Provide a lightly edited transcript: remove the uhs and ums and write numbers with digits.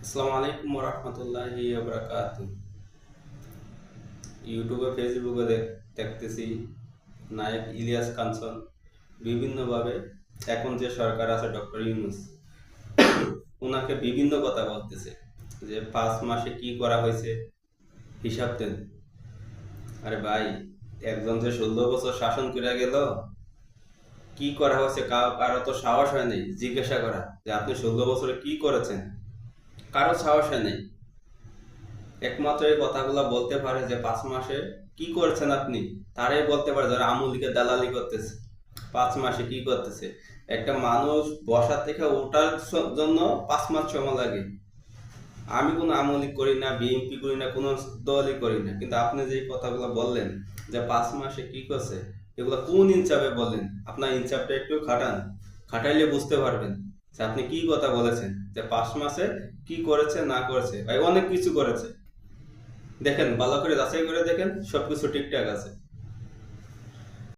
আসসালামু আলাইকুম রহমতুল্লাহি বারাকাতু। ইউটিউবে ফেসবুকে দেখতেছি নায়ক ইলিয়াস কাঞ্চন বিভিন্নভাবে এখন যে সরকার আছে ডক্টর ইউনূস ওনাকে বিভিন্ন কথা বলতেছে যে 5 মাসে কি করা হয়েছে হিসাব দেন। আরে ভাই, একজন যে 16 বছর শাসন করে গেল, কি করা হয়েছে কারো তো সাহস হয় নাই জিজ্ঞাসা করা যে আপনি 16 বছরে কি করেছেন। কারো সাহস হয় নাই। একমাত্র এই কথাগুলো বলতে পারে যে 5 মাসে কি করেছেন আপনি, তারাই বলতে পারে যারা আওয়ামী লীগের দালালি করতেছে। 5 মাসে কি করতেছে? একটা মানুষ বসা থেকে ওঠার জন্য 5 মাস সময় লাগে। আমি কোনো আওয়ামী লীগ করি না, বিএনপি করি না, কোনো দলই করি না, কিন্তু আপনি যে কথাগুলো বললেন যে 5 মাসে কি করছে, এগুলো কোন ইনসাফে বললেন? আপনার ইনসাফটা একটু খাটান, খাটাইলে বুঝতে পারবেন যে আপনি কি কথা বলেছেন। যে 5 মাসে কি করেছে না করেছে, ভাই অনেক কিছু করেছে। দেখেন, ভালো করে যাচাই করে দেখেন, সবকিছু ঠিকঠাক আছে।